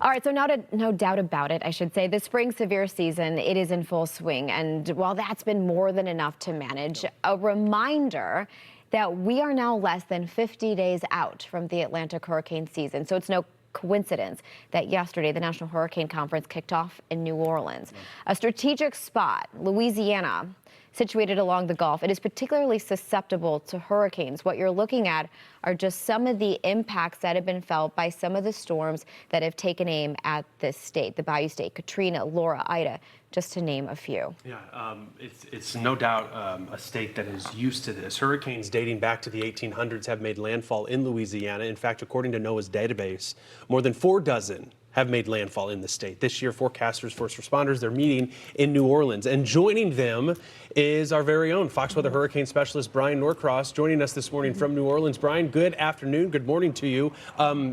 All right, so no doubt about it, I should say, the spring severe season, it is in full swing. And while that's been more than enough to manage, a reminder that we are now less than 50 days out from the Atlantic hurricane season. So it's no coincidence that yesterday the National Hurricane Conference kicked off in New Orleans, a strategic spot, Louisiana, situated along the Gulf. It is particularly susceptible to hurricanes. What you're looking at are just some of the impacts that have been felt by some of the storms that have taken aim at this state, the Bayou State, Katrina, Laura, Ida, just to name a few. Yeah, it's no doubt a state that is used to this. Hurricanes dating back to the 1800s have made landfall in Louisiana. In fact, according to NOAA's database, more than 4 dozen have made landfall in the state. This year, forecasters, first responders, they're meeting in New Orleans. And joining them is our very own Fox Weather hurricane specialist, Bryan Norcross, joining us this morning from New Orleans. Bryan, good afternoon. Good morning to you.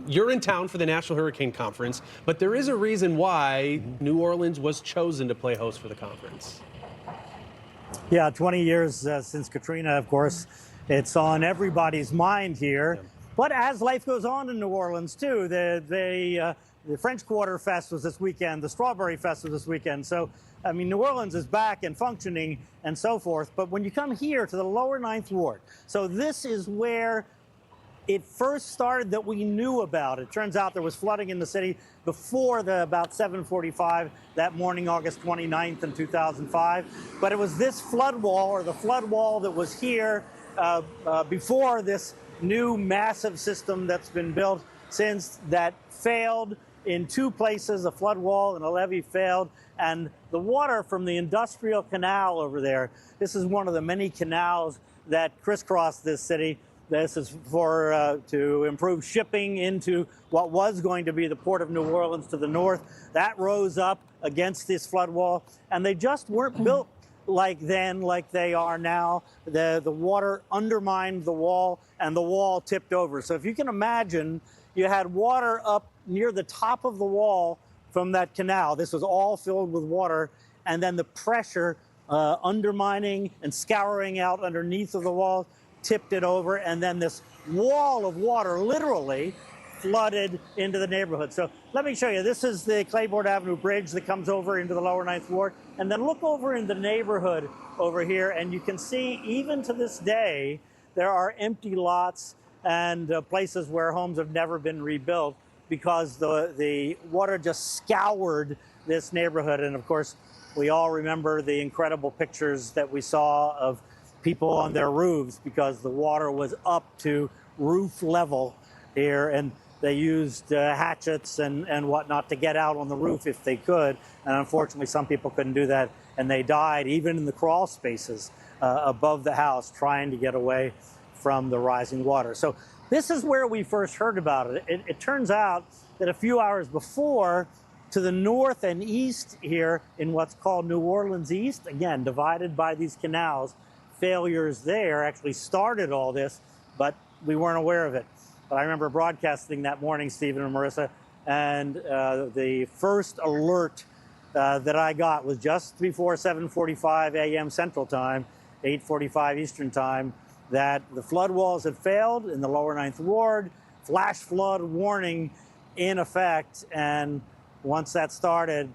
You're in town for the National Hurricane Conference, but there is a reason why New Orleans was chosen to play host for the conference. Yeah, 20 years since Katrina, of course. It's on everybody's mind here. Yeah. But as life goes on in New Orleans, too, the French Quarter Fest was this weekend. The Strawberry Fest was this weekend. So, I mean, New Orleans is back and functioning and so forth. But when you come here to the lower 9th Ward, so this is where it first started that we knew about. It turns out there was flooding in the city before about 7:45 that morning, August 29th in 2005. But it was this flood wall, or the flood wall, that was here before this new massive system that's been built since, that failed in 2 places. A flood wall and a levee failed, and the water from the industrial canal over there, this is one of the many canals that crisscross this city. This is for to improve shipping into what was going to be the port of New Orleans to the north. That rose up against this flood wall, and they just weren't built like they are now. The water undermined the wall, and the wall tipped over. So if you can imagine, you had water up near the top of the wall from that canal. This was all filled with water, and then the pressure undermining and scouring out underneath of the wall tipped it over, and then this wall of water literally flooded into the neighborhood. So let me show you. This is the Claiborne Avenue Bridge that comes over into the lower 9th Ward. And then look over in the neighborhood over here, and you can see even to this day, there are empty lots and places where homes have never been rebuilt because the water just scoured this neighborhood. And of course, we all remember the incredible pictures that we saw of people on their roofs because the water was up to roof level here, and they used hatchets and whatnot to get out on the roof if they could. And unfortunately, some people couldn't do that, and they died even in the crawl spaces above the house trying to get away from the rising water. So this is where we first heard about it. It turns out that a few hours before, to the north and east here in what's called New Orleans East, again, divided by these canals, failures there actually started all this, but we weren't aware of it. But I remember broadcasting that morning, Stephen and Marissa, and the first alert that I got was just before 7:45 a.m. Central Time, 8:45 Eastern Time, that the flood walls had failed in the lower 9th Ward, flash flood warning in effect. And once that started,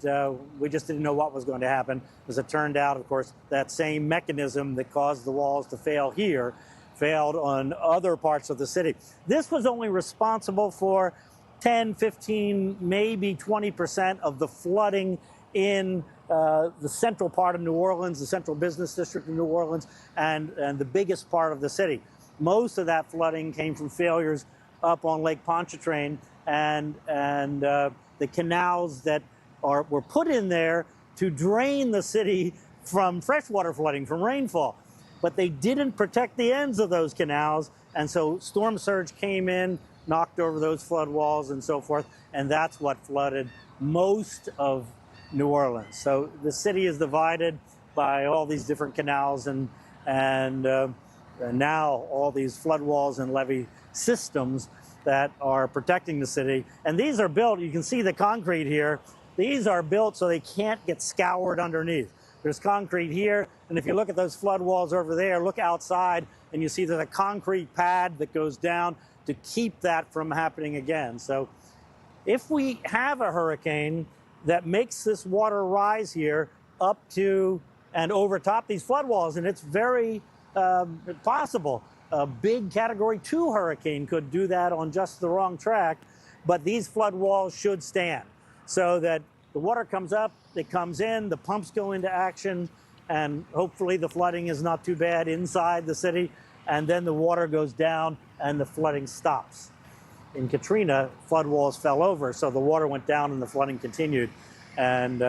we just didn't know what was going to happen. As it turned out, of course, that same mechanism that caused the walls to fail here failed on other parts of the city. This was only responsible for 10, 15, maybe 20% of the flooding in the central part of New Orleans, the central business district of New Orleans, and the biggest part of the city. Most of that flooding came from failures up on Lake Pontchartrain and the canals that were put in there to drain the city from freshwater flooding, from rainfall. But they didn't protect the ends of those canals, and so storm surge came in, knocked over those flood walls and so forth, and that's what flooded most of New Orleans. So the city is divided by all these different canals and now all these flood walls and levee systems that are protecting the city. And these are built, you can see the concrete here, these are built so they can't get scoured underneath. There's concrete here, and if you look at those flood walls over there, look outside, and you see there's a concrete pad that goes down to keep that from happening again. So if we have a hurricane that makes this water rise here up to and over top these flood walls, and it's very possible a big Category 2 hurricane could do that on just the wrong track, but these flood walls should stand so that the water comes up, it comes in, the pumps go into action, and hopefully the flooding is not too bad inside the city, and then the water goes down and the flooding stops. In Katrina, flood walls fell over, so the water went down and the flooding continued, and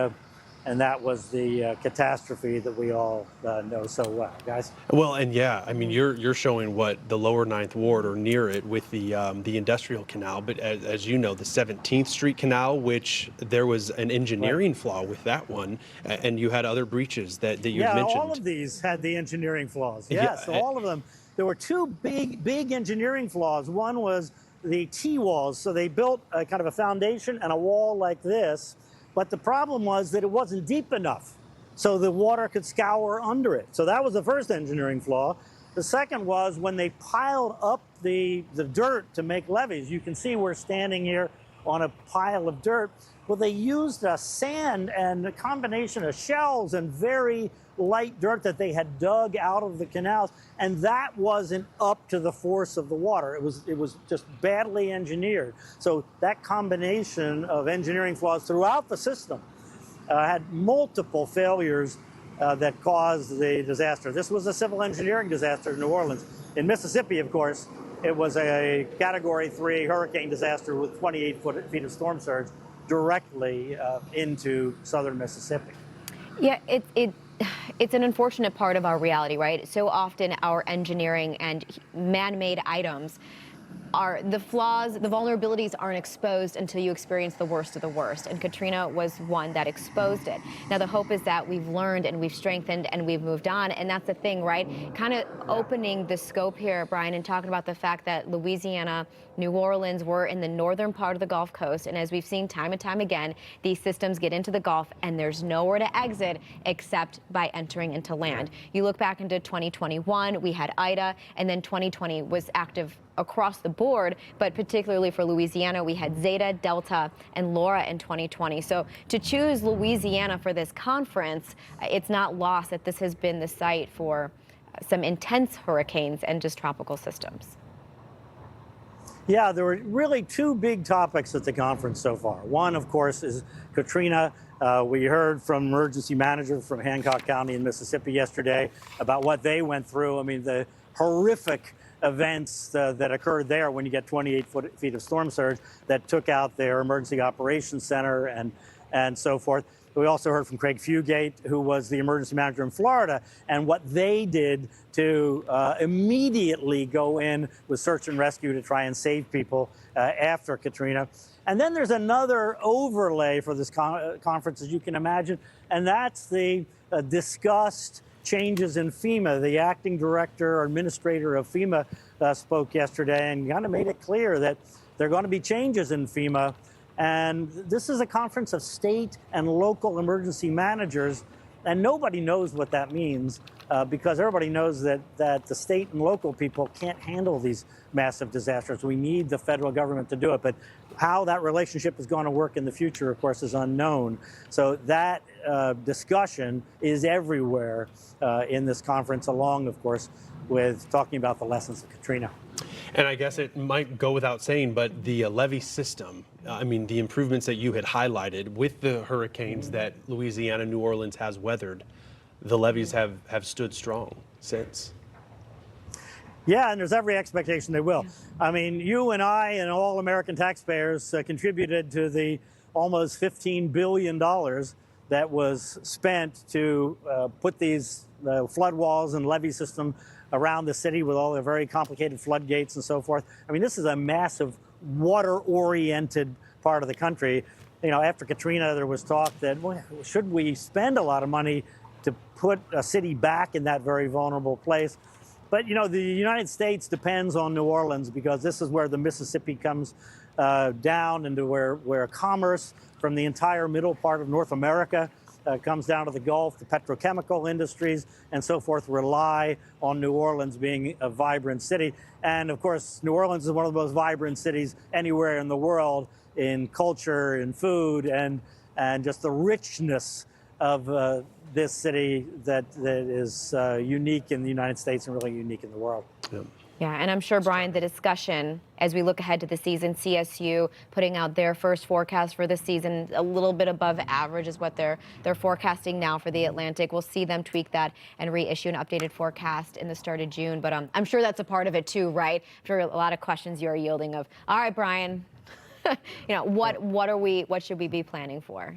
that was the catastrophe that we all know so well, guys. Well, and yeah, I mean, you're showing what the lower Ninth Ward or near it with the industrial canal, but as you know, the 17th Street Canal, which there was an engineering flaw with that one, and you had other breaches that you had mentioned. Yeah, all of these had the engineering flaws. Yes, Yeah, all of them. There were two big engineering flaws. One was the T-walls. So they built a kind of a foundation and a wall like this, but the problem was that it wasn't deep enough so the water could scour under it. So that was the first engineering flaw. The second was when they piled up the dirt to make levees. You can see we're standing here on a pile of dirt. Well, they used sand and a combination of shells and very light dirt that they had dug out of the canals, and that wasn't up to the force of the water. It was just badly engineered. So that combination of engineering flaws throughout the system had multiple failures that caused the disaster. This was a civil engineering disaster in New Orleans. In Mississippi, of course, it was a Category 3 hurricane disaster with 28 feet of storm surge directly into southern Mississippi. Yeah, it's an unfortunate part of our reality, right? So often our engineering and man-made items are the flaws, the vulnerabilities aren't exposed until you experience the worst of the worst. And Katrina was one that exposed it. Now, the hope is that we've learned and we've strengthened and we've moved on. And that's the thing, right? Kind of opening the scope here, Bryan, and talking about the fact that Louisiana, New Orleans were in the northern part of the Gulf Coast. And as we've seen time and time again, these systems get into the Gulf and there's nowhere to exit except by entering into land. You look back into 2021, we had Ida, and then 2020 was active across the board, but particularly for Louisiana, we had Zeta, Delta, and Laura in 2020. So to choose Louisiana for this conference, it's not lost that this has been the site for some intense hurricanes and just tropical systems. Yeah, there were really two big topics at the conference so far. One, of course, is Katrina. We heard from emergency manager from Hancock County in Mississippi yesterday about what they went through. I mean, the horrific events that occurred there when you get 28 feet of storm surge that took out their emergency operations center and so forth. We also heard from Craig Fugate, who was the emergency manager in Florida, and what they did to immediately go in with search and rescue to try and save people after Katrina. And then there's another overlay for this conference, as you can imagine, and that's the discussed changes in FEMA. The acting director or administrator of FEMA spoke yesterday and kind of made it clear that there are going to be changes in FEMA. And this is a conference of state and local emergency managers, and nobody knows what that means because everybody knows that the state and local people can't handle these massive disasters. We need the federal government to do it, but how that relationship is going to work in the future, of course, is unknown. So that discussion is everywhere in this conference, along, of course, with talking about the lessons of Katrina. And I guess it might go without saying, but the levee system, I mean, the improvements that you had highlighted with the hurricanes that Louisiana, New Orleans has weathered, the levees have stood strong since. Yeah, and there's every expectation they will. I mean, you and I and all American taxpayers contributed to the almost $15 billion that was spent to put these flood walls and levee system around the city with all the very complicated floodgates and so forth. I mean, this is a massive water-oriented part of the country. You know, after Katrina, there was talk that, well, should we spend a lot of money to put a city back in that very vulnerable place? But, you know, the United States depends on New Orleans because this is where the Mississippi comes down into where commerce from the entire middle part of North America comes down to the Gulf, the petrochemical industries and so forth rely on New Orleans being a vibrant city. And of course, New Orleans is one of the most vibrant cities anywhere in the world in culture, in food, and just the richness of this city that is unique in the United States and really unique in the world. Yeah. Yeah, and I'm sure, Brian, the discussion as we look ahead to the season, CSU putting out their first forecast for the season, a little bit above average is what they're forecasting now for the Atlantic. We'll see them tweak that and reissue an updated forecast in the start of June. But I'm sure that's a part of it too, right? I'm sure a lot of questions you are yielding of, all right, Brian, what should we be planning for,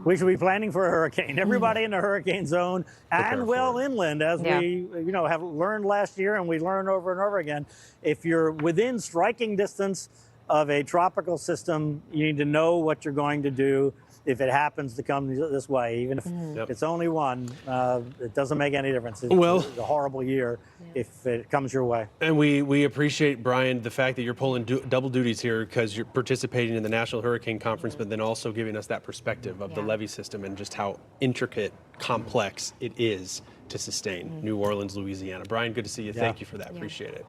We should be planning for a hurricane. Everybody in the hurricane zone and well inland, as we have learned last year and we learn over and over again. If you're within striking distance of a tropical system, you need to know what you're going to do if it happens to come this way. Even if it's only one, it doesn't make any difference. It's a horrible year if it comes your way. And we appreciate, Brian, the fact that you're pulling double duties here because you're participating in the National Hurricane Conference, but then also giving us that perspective of the levee system and just how intricate, complex it is to sustain New Orleans, Louisiana. Brian, good to see you. Thank you for that. Appreciate it.